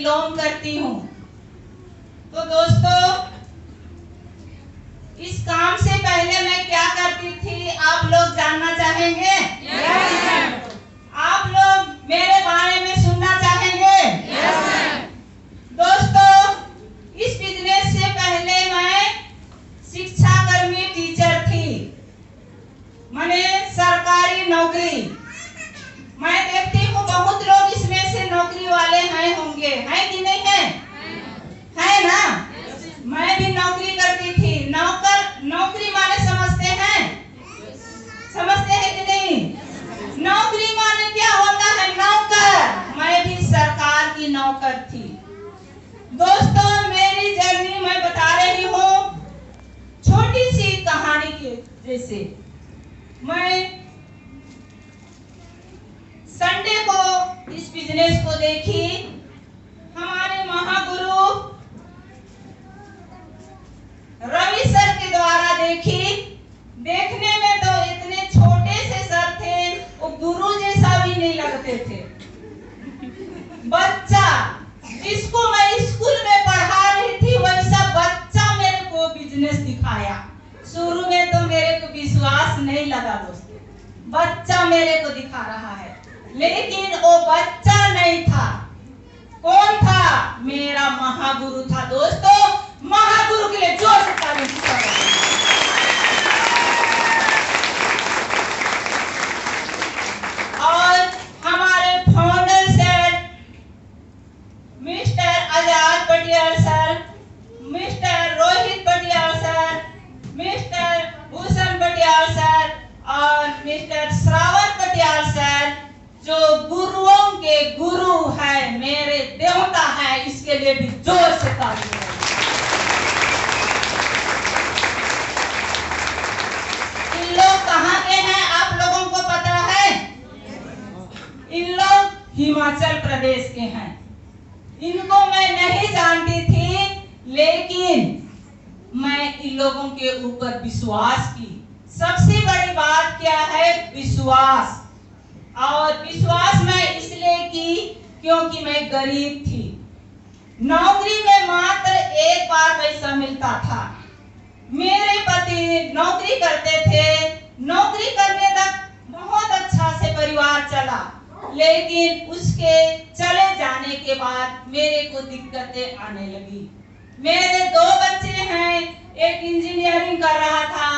Belong करती हूँ। तो दोस्तों, इस काम से पहले मैं क्या करती थी आप लोग जानना चाहेंगे? यस। आप लोग मेरे बारे में सुनना चाहेंगे? यस। दोस्तों, इस बिजनेस से पहले मैं शिक्षा कर्मी टीचर थी, मैंने सरकारी नौकरी। मैं देखती हूँ बहुत लोग इसमें से नौकरी वाले हैं होंगे, है कि नहीं है? है ना? मैं भी नौकरी करती थी। नौकरी माने समझते हैं? समझते हैं कि नहीं? नौकरी माने क्या होता है? नौकर। मैं भी सरकार की नौकर थी। दोस्तों, मेरी जर्नी मैं बता रही हूँ छोटी सी कहानी के जैसे। मैं संडे को इस बिजनेस को देखी, हमारे महागुरु रवि सर के द्वारा देखी। देखने में तो इतने छोटे से सर थे, वो गुरु जैसा भी नहीं लगते थे। बच्चा जिसको मैं स्कूल में पढ़ा रही थी वैसा बच्चा मेरे को बिजनेस दिखाया। शुरू में तो मेरे को विश्वास नहीं लगा दोस्तों, बच्चा मेरे को दिखा रहा है, लेकिन वो बच्चा नहीं था। कौन था? मेरा महागुरु था। दोस्तों, महागुरु के लिए जोर से ताली बजाइए। और हमारे founder sir mister Azad Patial sir, mister Rohit Patial sir, mister Bhushan Patial sir और मिस्टर श्रावण पटियाल सर, जो गुरुओं के गुरु है, मेरे देवता है, इसके लिए भी जोर से ताली बजाइए। इन लोग कहाँ के हैं आप लोगों को पता है? इन लोग हिमाचल प्रदेश के हैं। इनको मैं नहीं जानती थी, लेकिन मैं इन लोगों के ऊपर विश्वास की। सबसे बड़ी बात क्या है? विश्वास। और विश्वास मैं इसलिए की क्योंकि मैं गरीब थी। नौकरी में मात्र एक बार पैसा मिलता था। मेरे पति नौकरी करते थे, नौकरी करने तक बहुत अच्छा से परिवार चला, लेकिन उसके चले जाने के बाद मेरे को दिक्कतें आने लगी। मेरे 2 बच्चे हैं, एक इंजीनियरिंग कर रहा था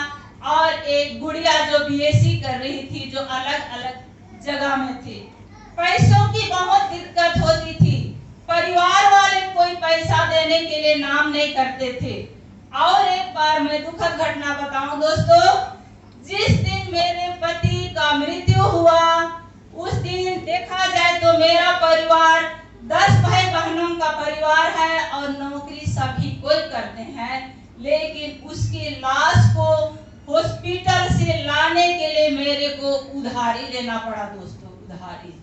और एक गुड़िया जो बीएससी कर रही थी, जो अलग अलग जगह में थे। पैसों की बहुत दिक्कत होती थी, परिवार वाले कोई पैसा देने के लिए नाम नहीं करते थे। और एक बार मैं दुखद घटना बताऊं दोस्तों, जिस दिन मेरे पति का मृत्यु हुआ उस दिन देखा जाए तो मेरा परिवार 10 भाई बहनों का परिवार है और नौकरी सभी कोई करते हैं, लेकिन उसकी लाश को हॉस्पिटल से लाने के लिए मेरे को उधारी लेना पड़ा दोस्तों, उधारी।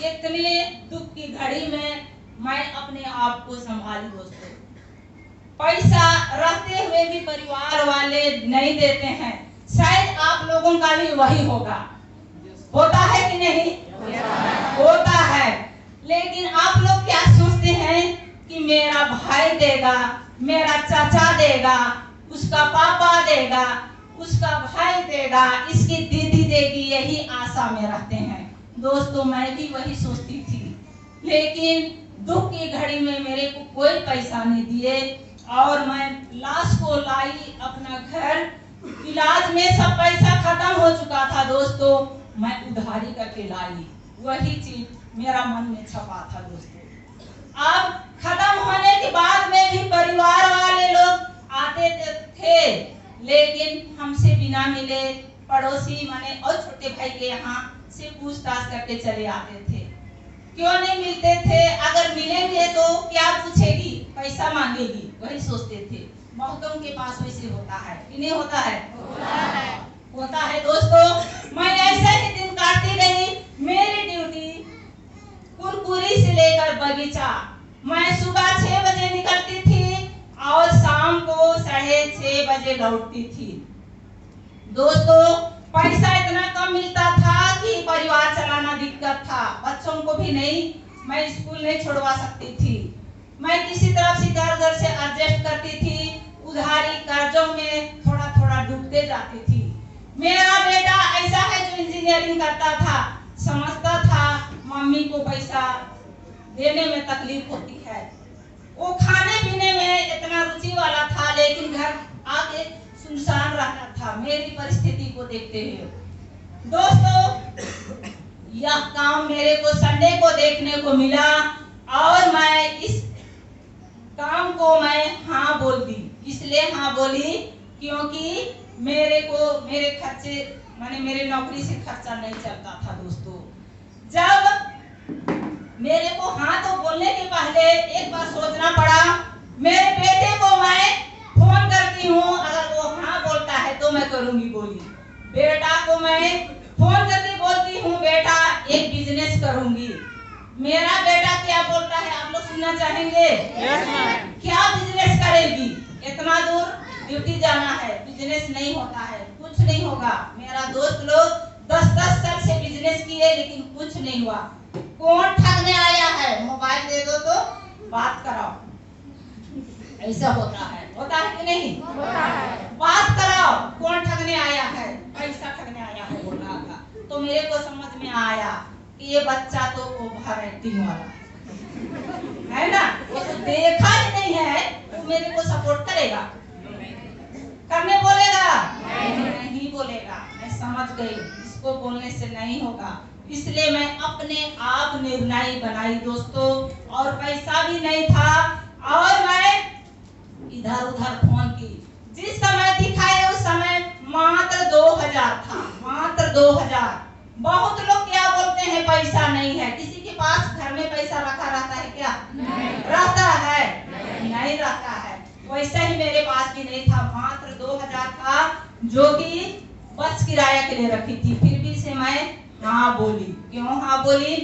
इतने दुख की घड़ी में मैं अपने आप को संभाली दोस्तों। पैसा रहते हुए भी परिवार वाले नहीं देते हैं। शायद आप लोगों का भी वही होगा, होता है कि नहीं? होता है। लेकिन आप लोग क्या सोचते हैं कि मेरा भाई देगा, मेरा चाचा देगा, उसका पापा देगा, उसका भाई देगा, इसकी दीदी देगी, यही आशा में रहते हैं। दोस्तों, मैं भी वही सोचती थी, लेकिन दुख की घड़ी में मेरे को कोई पैसा नहीं दिए और मैं लाश को लाई अपना घर। इलाज में सब पैसा खत्म हो चुका था दोस्तों, मैं उधारी करके लाई। वही चीज मेरा मन में छपा था दोस्तों। अब खत्म होने के बाद में भी परिवार वाले लोग आते थे, लेकिन हमसे बिना मिले पड़ोसी माने और छोटे भाई के यहाँ से पूछताछ करके चले आते थे। क्यों नहीं मिलते थे? अगर मिलेंगे तो क्या पूछेगी, पैसा मांगेगी, वही सोचते थे। बहुतों के पास वैसे होता है कि नहीं होता है? होता है दोस्तों। मैं ऐसे ही दिन काटती रही। मेरी ड्यूटी कुरकुरी से लेकर बगीचा। मैं सुबह 6 बजे निकलती थी और शाम को 6:30 बजे लौटती थी। दोस्तों, पैसा इतना कम मिलता था कि परिवार चलाना दिक्कत था, बच्चों को भी नहीं मैं स्कूल नहीं छोड़वा सकती थी। मैं किसी तरह से घर से एडजस्ट करती थी, उधारी कर्जों में थोड़ा थोड़ा डूबते जाती थी। मेरा बेटा ऐसा है जो इंजीनियरिंग करता था, समझता था मम्मी को पैसा देने में तकलीफ होती है। वो खाने पीने में इतना रुचि वाला था, लेकिन घर आके सुनसान रहता था मेरी परिस्थिति को देखते हुए। दोस्तों, यह काम मेरे को संडे को देखने को मिला और मैं इस काम को मैं हाँ बोल दी। इसलिए हाँ बोली क्योंकि मेरे खर्चे माने मेरे नौकरी से खर्चा नहीं चलता था। दोस्तों, जब मेरे को हाँ तो बोलने के पहले एक बार सोचना पड़ा। मेरे बेटे को मैं फोन करती हूँ, अगर वो हाँ बोलता है तो मैं करूंगी बोली। बेटा को मैं फोन करके बोलती हूँ बेटा एक बिजनेस करूंगी। मेरा बेटा क्या बोलता है आप लोग सुनना चाहेंगे? क्या बिजनेस करेगी? इतना दूर ड्यूटी जाना है, बिजनेस नहीं होता है, कुछ नहीं होगा। मेरा दोस्त लोग 10-10 साल से बिजनेस किए लेकिन कुछ नहीं हुआ। कौन ठगने आया है? मोबाइल दे दो तो बात कराओ, ऐसा होता है कि नहीं? होता है। बात कराओ, कौन ठगने आया है? पैसा ठगने आया है बोल रहा था। तो मेरे को समझ में आया कि ये बच्चा तो ओवर एक्टिंग वाला है ना, वो तो देखा ही नहीं है, वो मेरे को सपोर्ट करेगा, करने बोलेगा? नहीं बोलेगा। मैं समझ गई इसको बोलने से नहीं होगा, इसलिए मैं अपने आप निर्णय बनाई दोस्तों। और पैसा भी नहीं था और मैं इधर उधर फोन की। जिस समय दिखाए उस समय मात्र 2000 था, मात्र 2000। बहुत लोग क्या बोलते हैं पैसा नहीं है। किसी के पास घर में पैसा रखा रहता है क्या? रहता है? नहीं रहता है। वैसा ही मेरे पास भी नहीं था, मात्र 2000 था जो कि बस किराया के लिए रखी थी। फिर भी से मैं हाँ बोली। क्यों हाँ बोली?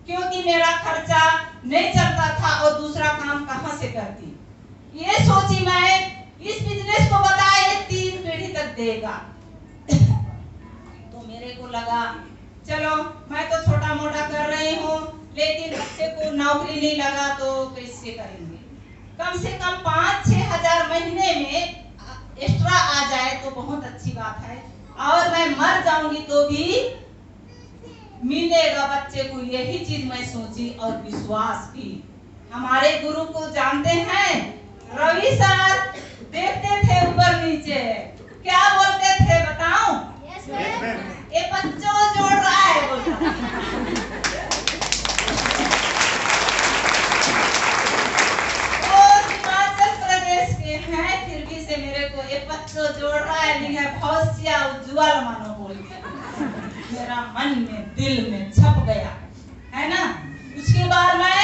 क्योंकि मेरा खर्चा नहीं चलता था और दूसरा काम कहाँ से करती। ये सोची मैं इस बिजनेस को बताया ये 3 पीढ़ी तक देगा। तो मेरे को लगा चलो मैं तो छोटा मोटा कर रही हूँ, लेकिन बच्चे को नौकरी नहीं लगा तो कैसे करेंगे। कम से कम 5-6 हजार महीने में एक्स्ट्रा आ जाए तो बहुत अच्छी बात है, और मैं मर जाऊंगी तो भी मिलेगा बच्चे को। यही चीज मैं सोची और विश्वास की। हमारे गुरु को जानते हैं, रवि सर देखते थे ऊपर नीचे, क्या बोलते थे बताऊं? ये बच्चों जोड़ रहा है बोलता। हिमाचल प्रदेश के हैं, फिर भी से मेरे को ये बच्चों जोड़ रहा है लिखा भौसिया उज्जवल मानो बोल के मेरा मन में दिल में छप गया है ना। उसके बाद मैं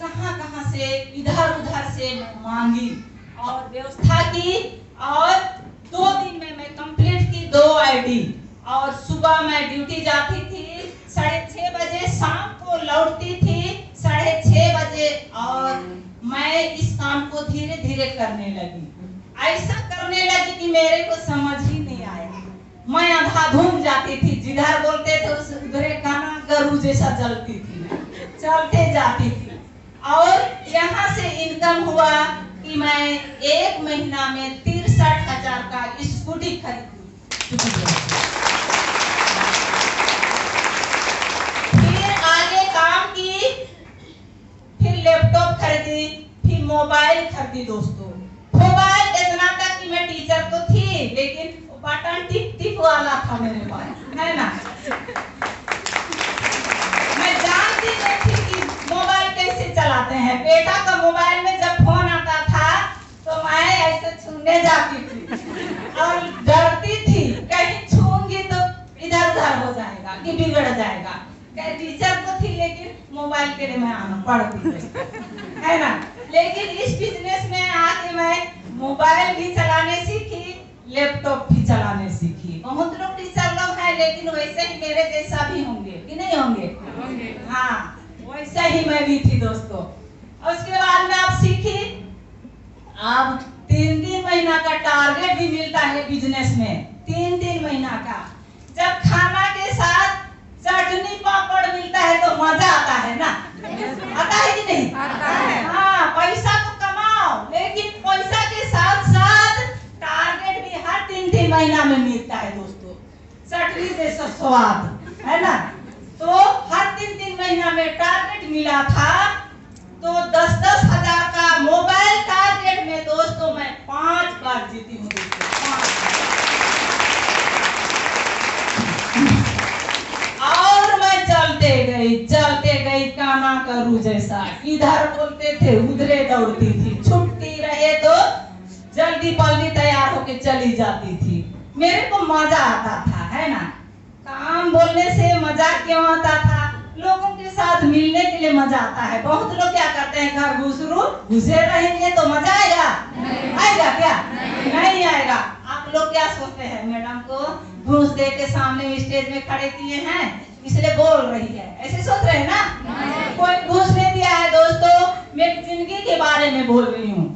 कहां से इधर उधर से मांगी और व्यवस्था की, और 2 दिन में मैं कंप्लीट की 2 आईडी। और सुबह मैं ड्यूटी जाती थी 6:30 बजे, शाम को लौटती थी 6:30 बजे, और मैं इस काम को धीरे धीरे करने लगी। ऐसा करने लगी कि मेरे को समझ ही नहीं आया। मैं अंधाधुंध जाती थी, जिधर बोलते थे उधर काना गरू जैसा जलती थी, चलते जाती थी। और यहाँ से इनकम हुआ कि मैं 1 महीना में 63,000 का स्कूटी खरीदी। फिर आगे काम की, फिर लैपटॉप खरीदी, फिर मोबाइल खरीदी। दोस्तों, मोबाइल इतना तक कि मैं टीचर तो थी, लेकिन बटन टिप वाला था मेरे पास, है ना। मैं जानती नहीं थी कि मोबाइल कैसे चलाते हैं। बेटा का मोबाइल में जब फोन आता था तो मैं ऐसे छूने जाती थी और डरती थी कहीं छूंगी तो इधर उधर हो जाएगा कि बिगड़ जाएगा। टीचर तो थी लेकिन मोबाइल के लिए मैं आना पड़ती है ना। लेकिन इस बिजनेस में आके मैं मोबाइल भी चलाने सीखी, लैपटॉप भी चलाने सीखी। बहुत लोग टीचर लोग हैं, लेकिन वैसे ही मेरे जैसा भी होंगे कि नहीं होंगे? हाँ, वैसा ही मैं भी थी दोस्तों। और उसके बाद में आप सीखी। अब 3-3 महीना का टारगेट भी मिलता है बिजनेस में, 3-3 महीना का। जब खाना के साथ चटनी पापड़ मिलता है तो मजा आता है ना। 3 महीना में मिलता है दोस्तों। चटनी जैसा स्वाद है ना। तो हर 3 महीना में टारगेट मिला था, तो 10-10 हजार का मोबाइल टारगेट में दोस्तों मैं 5 बार जीती हूँ दोस्तों, 5 बार। और मैं चलते गई काना करूँ जैसा, इधर बोलते थे उधरे दौड़ती थी, छुट्टी रहे तो जल्दी पल्दी तैयार होके चली जाती थी। मेरे को मजा आता था, है ना। काम बोलने से मजा क्यों आता था? लोगों के साथ मिलने के लिए मजा आता है। बहुत लोग क्या करते हैं, घर घुसे रहेंगे तो मजा आएगा? आएगा क्या? नहीं आएगा। आप लोग क्या सोचते हैं, मैडम को घूस दे के सामने स्टेज में खड़े किए हैं इसलिए बोल रही है, ऐसे सोच रहे हैं ना? कोई घूस नहीं दिया है दोस्तों, मेरी जिंदगी के बारे में बोल रही हूँ।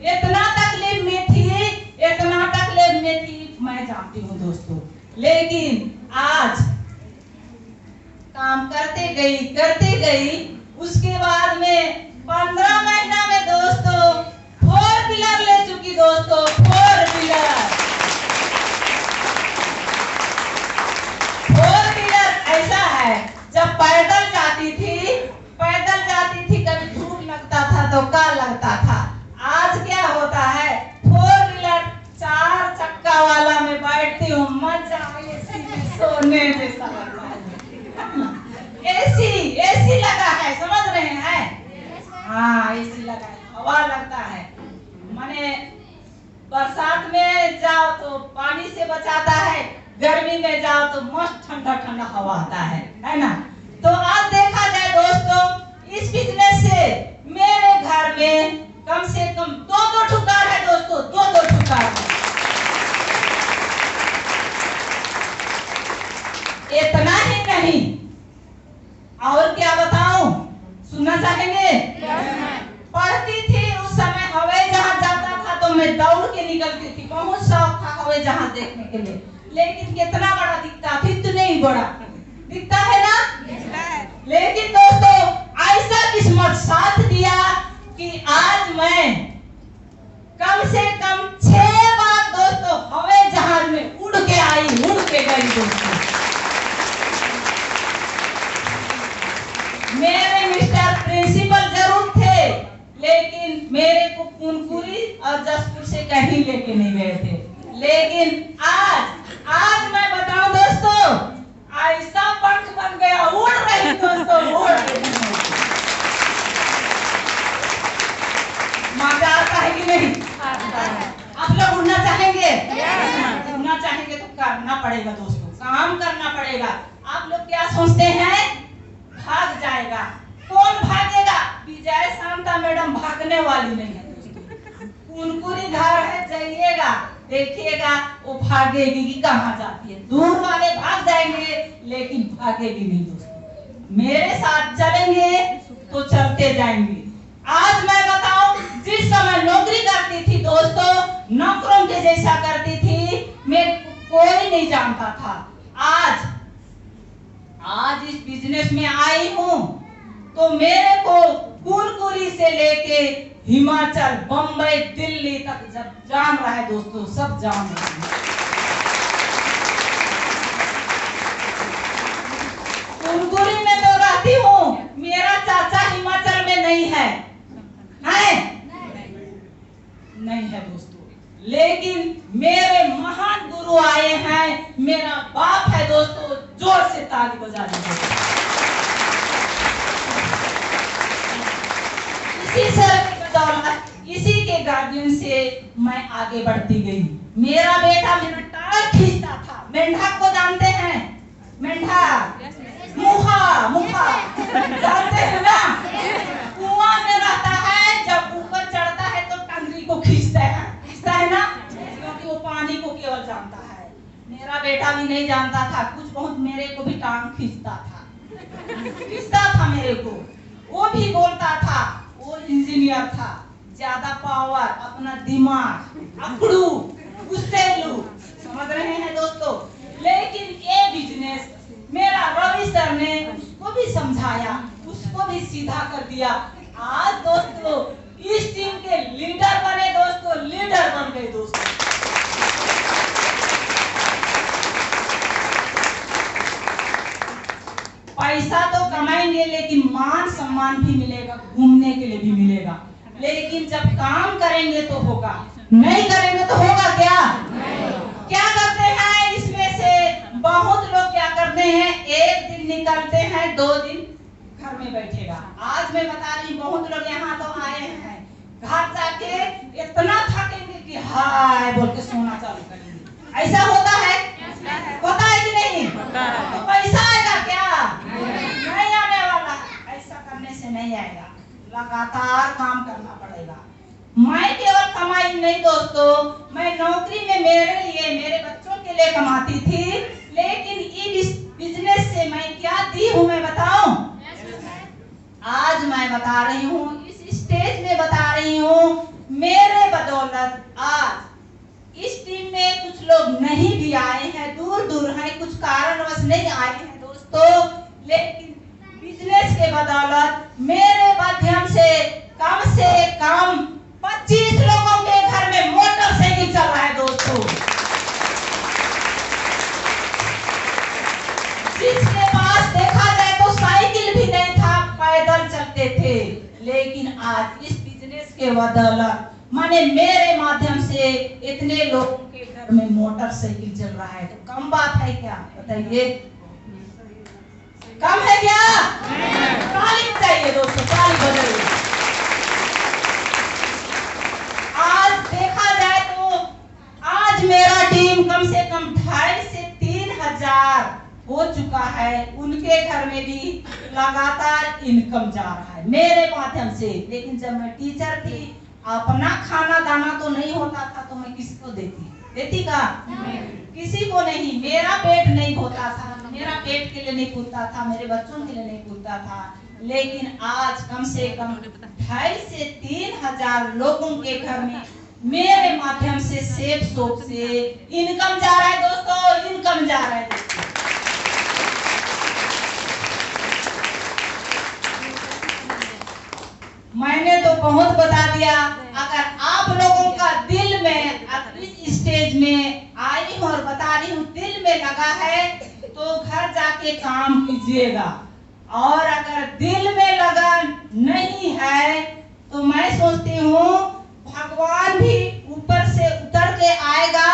इतना तकलीफ में थी मैं जानती हूँ दोस्तों, लेकिन आज काम करते गई उसके बाद में 15 महीना में दोस्तों 4 व्हीलर ले चुकी दोस्तों, 4 व्हीलर ऐसा है। जब पैदल जाती थी कभी धूप लगता था तो क्या लगता था। आज क्या होता है, 4 व्हीलर 4 चक्का वाला में बैठती हूँ, मजा एसी में सोने जैसा लगता है। एसी लगा है, समझ रहे हैं? हाँ, एसी लगा है, हवा लगता है। माने बरसात में जाओ तो पानी से बचाता है, गर्मी में जाओ तो मस्त ठंडा ठंडा हवा आता है ना। तो आज देखा जाए दोस्तों, इस बिजनेस से मेरे घर में कम से कम 2 ठुकार है दोस्तों, 2 ठुकार है। इतना ही नहीं, और क्या बताऊं, सुनना चाहेंगे? पढ़ती थी उस समय, हवाई जहाज जाता था तो मैं दौड़ के निकलती थी, बहुत शौक था हवाई जहाज देखने के लिए। लेकिन कितना बड़ा दिखता थी, तो नहीं बड़ा दिखता है ना। लेकिन दोस्तों ऐसा किस्मत साथ दिया कि आज मैं कम से कम 6 बार दोस्तों हवाई जहाज में उड़ के गई दोस्तों। मेरे मिस्टर प्रिंसिपल जरूर थे, लेकिन मेरे को कुनकुरी और जसपुर से कहीं लेके नहीं गए थे। लेकिन आज मैं बताऊं दोस्तों, ऐसा पंख बन गया, उड़ रही दोस्तों, उड़ रही। मजा आता है कि नहीं? आप लोग उड़ना चाहेंगे? उड़ना चाहेंगे तो करना पड़ेगा दोस्तों, काम करना पड़ेगा। आप लोग क्या सोचते हैं, भाग जाएगा? कौन भागेगा? विजय शांता मैडम भागने वाली नहीं है दोस्तों। कुनकुरी घर है, जाइएगा देखिएगा, वो भागेगी कि कहाँ जाती है। दूर वाले भाग जाएंगे लेकिन भागेगी नहीं दोस्तों। मेरे साथ चलेंगे तो चलते जाएंगे। आज मैं बताऊं, जिस समय नौकरी करती थी दोस्तों, नौकरों के जैसा करती थी, मेरे कोई नहीं जानता था। आज इस बिजनेस में आई हूँ तो मेरे को कुनकुरी से लेके हिमाचल, बम्बई, दिल्ली तक जब जान रहा है दोस्तों, सब जान रहे हैं। कुनकुरी में तो रहती हूँ, मेरा चाचा हिमाचल में नहीं है, नहीं है दोस्तों। लेकिन मेरे महान गुरु आए हैं, मेरा बाप है दोस्तों, जोर से ताली बजा दीजिए। इसी सर के बदौलत, इसी के गार्डियन से मैं आगे बढ़ती गई। मेरा बेटा मेरा टांग खींचता था। मेंढक को जानते हैं? मेंढक, मुखा जानते हैं ना? कुआं में रहता है, जब ऊपर चढ़ता है तो टंगरी को खींचता है ना, क्योंकि वो पानी को केवल जानता है। मेरा बेटा भी नहीं जानता था, कुछ बहुत मेरे को भी टांग खींचता था मेरे को। वो भी बोलता था, वो इंजीनियर था, ज्यादा पावर, अपना दिमाग अकड़ू, गुस्सेलू, समझ रहे हैं दोस्तों। लेकिन ये बिजनेस मेरा रवि सर ने उसको भी समझाया, उसको भी सीधा कर दिया। आज दोस्तों इस टीम के लीडर बने दोस्तों, लीडर बन गए दोस्तों। पैसा तो कमाएंगे लेकिन मान सम्मान भी मिलेगा, घूमने के लिए भी मिलेगा, लेकिन जब काम करेंगे तो होगा, नहीं करेंगे तो होगा क्या? क्या करते हैं इसमें से बहुत लोग क्या करते हैं, एक दिन निकलते हैं, 2 दिन घर में बैठेगा। आज मैं बता रही हूँ, बहुत लोग यहाँ तो आए हैं, घर जाके इतना थकेंगे कि हाय बोल के सोना चालू करेंगे। ऐसा होता है? होता है कि नहीं? तो पैसा आएगा क्या? नहीं आने वाला। ऐसा करने से नहीं आएगा, लगातार काम करना पड़ेगा। मैं केवल कमाई नहीं दोस्तों, मैं नौकरी में मेरे लिए, मेरे बच्चों के लिए कमाती थी, लेकिन इस बिजनेस से मैं क्या दी हूँ मैं बताऊं? आज मैं बता रही हूँ, इस स्टेज में बता रही हूँ, मेरे बदौलत आज इस टीम में कुछ लोग नहीं भी आए हैं, दूर दूर हैं, कुछ कारणवश नहीं आए हैं दोस्तों, लेकिन बिजनेस के बदौलत मेरे माध्यम से कम 25 लोगों के घर में मोटरसाइकिल चल रहा है दोस्तों। जिसके पास देखा जाए तो साइकिल भी नहीं था, पैदल चलते थे, लेकिन आज इस बिजनेस के बदौलत माने मेरे माध्यम से इतने लोगों के घर में मोटरसाइकिल चल रहा है, तो कम बात है क्या? बताइए, कम है क्या? ताली बजाइए दोस्तों, ताली बजाइए। आज देखा जाए तो आज मेरा टीम कम से कम 2,500 से 3,000 हो चुका है, उनके घर में भी लगातार इनकम जा रहा है मेरे माध्यम से। लेकिन जब मैं टीचर थी, अपना खाना दाना तो नहीं होता था, तो मैं किसको देती का? किसी को नहीं। मेरा पेट नहीं होता था, मेरा पेट के लिए नहीं पूछता था, मेरे बच्चों के लिए नहीं पूछता था, लेकिन आज कम से कम 2,500 से 3,000 लोगों के घर में मेरे माध्यम से सेफ सोप से इनकम जा रहा है दोस्तों, इनकम जा रहा है दोस्तों। मैंने तो बहुत बता दिया। अगर आप लोगों का दिल में इस स्टेज में आई हूँ और बता रही हूँ, दिल में लगा है तो घर जाके काम कीजिएगा, और अगर दिल में लगन नहीं है तो मैं सोचती हूँ भगवान भी ऊपर से उतर के आएगा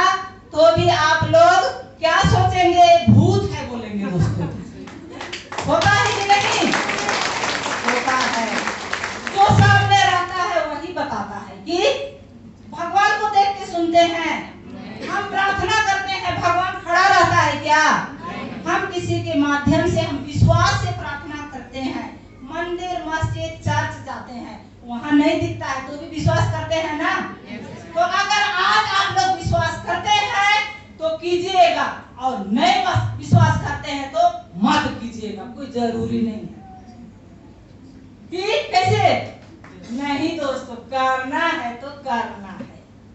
तो भी आप लोग क्या सोचेंगे, भूत है बोलेंगे दोस्तों। होता है कि नहीं? होता है। जो सामने रहता है वही बताता है कि भगवान को देख के सुनते हैं, हम प्रार्थना करते हैं, भगवान खड़ा रहता है क्या? हम किसी के माध्यम से, हम विश्वास से प्रार्थना करते हैं, मंदिर मस्जिद चर्च जाते हैं, वहाँ नहीं दिखता है तो भी विश्वास करते हैं ना। तो अगर आज आप लोग विश्वास करते हैं तो कीजिएगा, और नहीं विश्वास करते हैं तो मत कीजिएगा, कोई जरूरी नहीं है। कैसे नहीं दोस्तों, करना है तो करना है।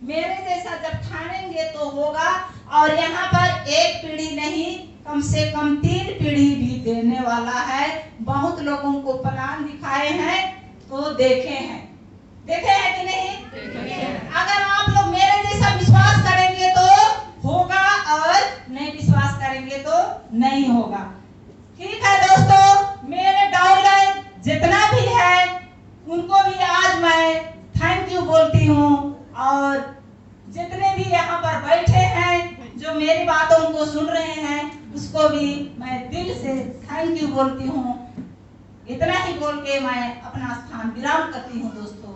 मेरे जैसा जब ठानेंगे तो होगा, और यहाँ पर एक पीढ़ी नहीं, कम से कम 3 पीढ़ी भी देने वाला है। बहुत लोगों को प्लान दिखाए हैं तो देखे हैं कि नहीं? अगर आप लोग मेरे जैसा विश्वास करेंगे तो होगा, और नहीं विश्वास करेंगे तो नहीं होगा। ठीक है दोस्तों, मेरे डाउनलाइन जितना भी है उनको भी आज मैं थैंक यू बोलती हूँ, और जितने भी यहाँ पर बैठे हैं जो मेरी बातों को सुन रहे हैं उसको भी मैं दिल से थैंक यू बोलती हूँ। इतना ही बोल के मैं अपना स्थान विराम करती हूँ दोस्तों।